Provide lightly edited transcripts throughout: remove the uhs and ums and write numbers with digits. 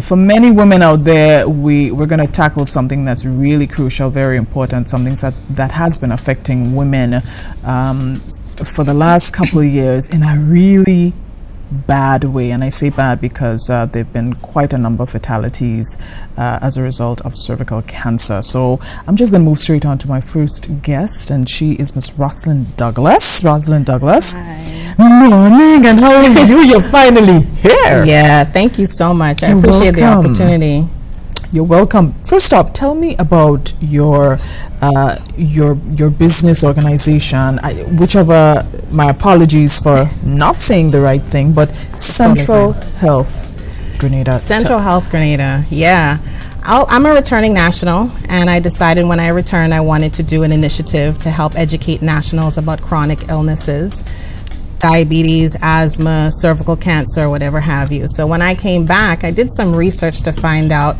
For many women out there, we're going to tackle something that's really crucial, very important, something that has been affecting women for the last couple of years in a really bad way. And I say bad because there have been quite a number of fatalities as a result of cervical cancer. So I'm just going to move straight on to my first guest, and she is Miss Roslyn Douglas. Roslyn Douglas. Hi. Morning, and how are you? You're finally here. Yeah, thank you so much. I appreciate the opportunity. You're welcome. First off, tell me about your business organization. Whichever, my apologies for not saying the right thing, but Central Health Grenada. Central Health Grenada, yeah. I'm a returning national, and I decided when I returned I wanted to do an initiative to help educate nationals about chronic illnesses, diabetes, asthma, cervical cancer, whatever have you. So when I came back, I did some research to find out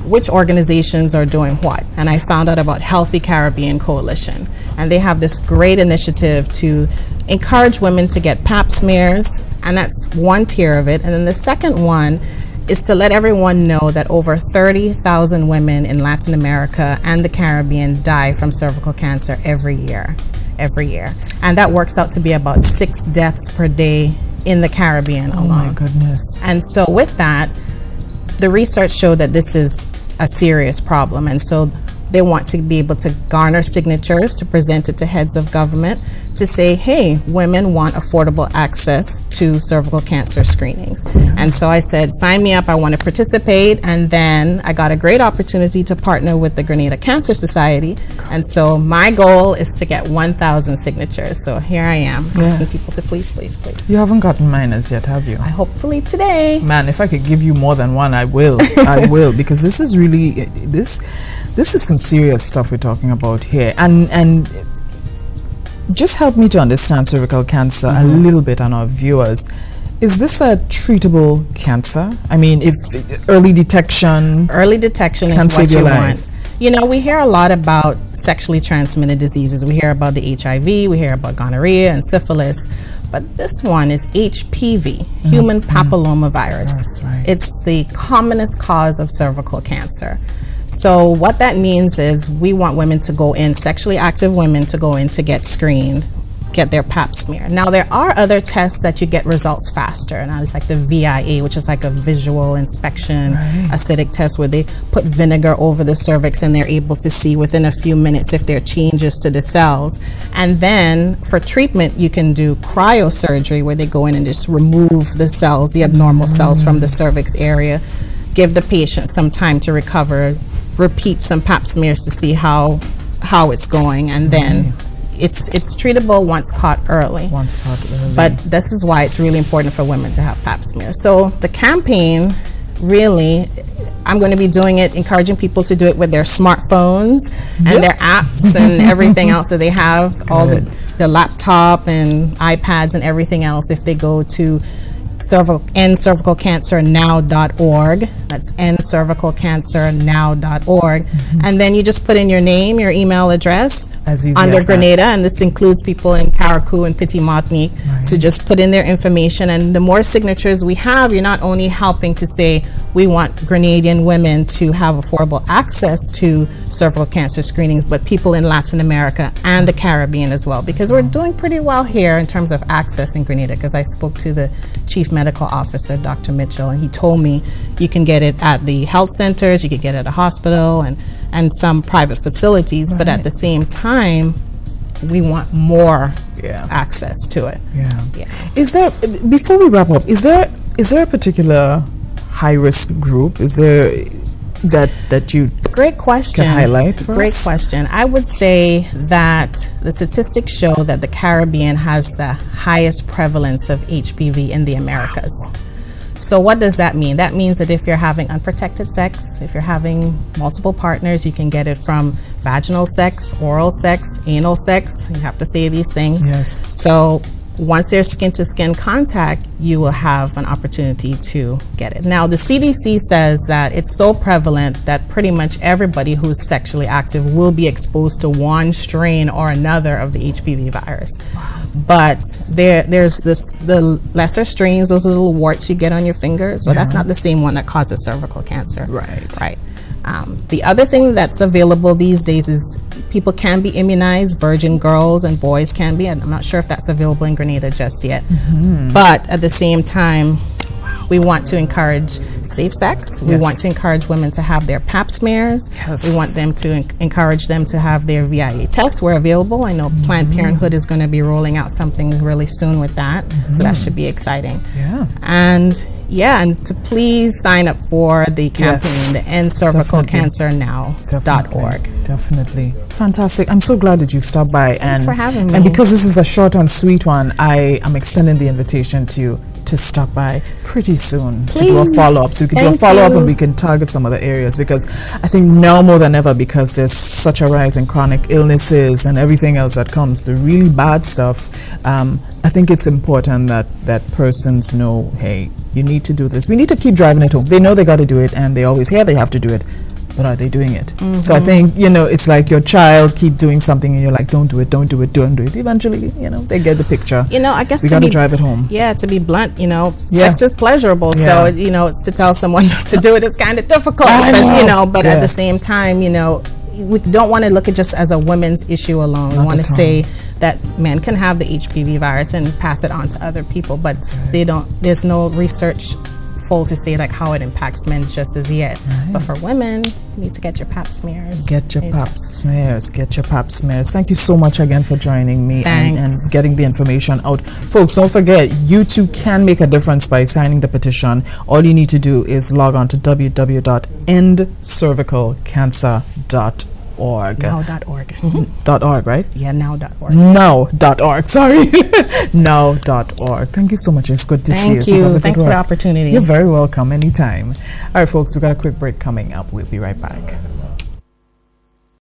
which organizations are doing what, and I found out about Healthy Caribbean Coalition, and they have this great initiative to encourage women to get pap smears, and that's one tier of it. And then the second one is to let everyone know that over 30,000 women in Latin America and the Caribbean die from cervical cancer every year. And that works out to be about 6 deaths per day in the Caribbean alone. Oh my goodness. And so with that, the research showed that this is a serious problem, and so they want to be able to garner signatures to present it to heads of government to say, hey, women want affordable access to cervical cancer screenings. And so I said, sign me up, I want to participate. And then I got a great opportunity to partner with the Grenada Cancer Society. And so my goal is to get 1,000 signatures. So here I am, asking people to please, please, please. You haven't gotten mine as yet, have you? Hopefully today. Man, if I could give you more than one, I will. I will, because this is really, this is some serious stuff we're talking about here. And just help me to understand cervical cancer a little bit on our viewers. Is this a treatable cancer? I mean, if early detection is what you want. You know, we hear a lot about sexually transmitted diseases. We hear about the HIV, we hear about gonorrhea and syphilis, but this one is HPV, human papillomavirus. That's right. It's the commonest cause of cervical cancer. So what that means is we want women to go in, sexually active women to go in to get screened, get their pap smear. Now there are other tests that you get results faster. Now it's like the VIA, which is like a visual inspection acidic test where they put vinegar over the cervix and they're able to see within a few minutes if there are changes to the cells. And then for treatment you can do cryosurgery where they go in and just remove the cells, the abnormal cells from the cervix area, give the patient some time to recover, repeat some pap smears to see how it's going, and then it's treatable once caught early. But this is why it's really important for women to have pap smears. So the campaign, really, I'm going to be doing it, encouraging people to do it with their smartphones and their apps and everything else that they have, all the laptop and iPads and everything else. If they go to endcervicalcancernow.org. That's endcervicalcancernow.org. And then you just put in your name, your email address under Grenada, and this includes people in Carriacou and Petit Martinique, to just put in their information. And the more signatures we have, you're not only helping to say we want Grenadian women to have affordable access to cervical cancer screenings, but people in Latin America and the Caribbean as well, because we're doing pretty well here in terms of access in Grenada, because I spoke to the Chief Medical Officer, Dr. Mitchell, and he told me you can get it at the health centers, you can get it at a hospital and some private facilities, but at the same time, we want more access to it. Is there, before we wrap up, is there a particular high-risk group? Is there that you Great question. can highlight for Great us? question. I would say that the statistics show that the Caribbean has the highest prevalence of HPV in the Americas. So what does that mean? That means that if you're having unprotected sex, if you're having multiple partners, you can get it from vaginal sex, oral sex, anal sex. You have to say these things. Yes. So once there's skin-to-skin contact, you will have an opportunity to get it. Now, the CDC says that it's so prevalent that pretty much everybody who's sexually active will be exposed to one strain or another of the HPV virus. But there's the lesser strains, those little warts you get on your fingers, so that's not the same one that causes cervical cancer. Right. The other thing that's available these days is people can be immunized. Virgin girls and boys can be. I'm not sure if that's available in Grenada just yet. But at the same time, we want to encourage safe sex. We want to encourage women to have their pap smears. We want them to encourage them to have their VIA tests where available. I know Planned Parenthood is going to be rolling out something really soon with that, so that should be exciting. And to please sign up for the campaign, the End Cervical Cancer Now.org. Definitely. Fantastic. I'm so glad that you stopped by. Thanks for having me. And because this is a short and sweet one, I am extending the invitation to you to stop by pretty soon to do a follow-up. So we can do a follow-up and we can target some other areas, because I think now more than ever, because there's such a rise in chronic illnesses and everything else that comes, the really bad stuff, I think it's important that persons know, hey, you need to do this. We need to keep driving it home. They know they got to do it, and they always hear they have to do it, but are they doing it? So I think, it's like your child keep doing something and you're like, don't do it, don't do it, don't do it. Eventually, they get the picture. I guess we got to drive it home. To be blunt, sex is pleasurable. So, to tell someone not to do it is kind of difficult, especially, but at the same time, we don't want to look at just as a women's issue alone. We want to say that men can have the HPV virus and pass it on to other people, but there's no research full to say like how it impacts men just as yet. But for women, you need to get your pap smears. Get your pap smears. Get your pap smears. Thank you so much again for joining me and getting the information out. Folks, don't forget, you too can make a difference by signing the petition. All you need to do is log on to www.endcervicalcancer.org. Now.org. .org, right? Yeah, now.org. Now.org, sorry. Now.org. Thank you so much. It's good to see you. Thank you. Thanks for the opportunity. You're very welcome anytime. All right, folks, we've got a quick break coming up. We'll be right back.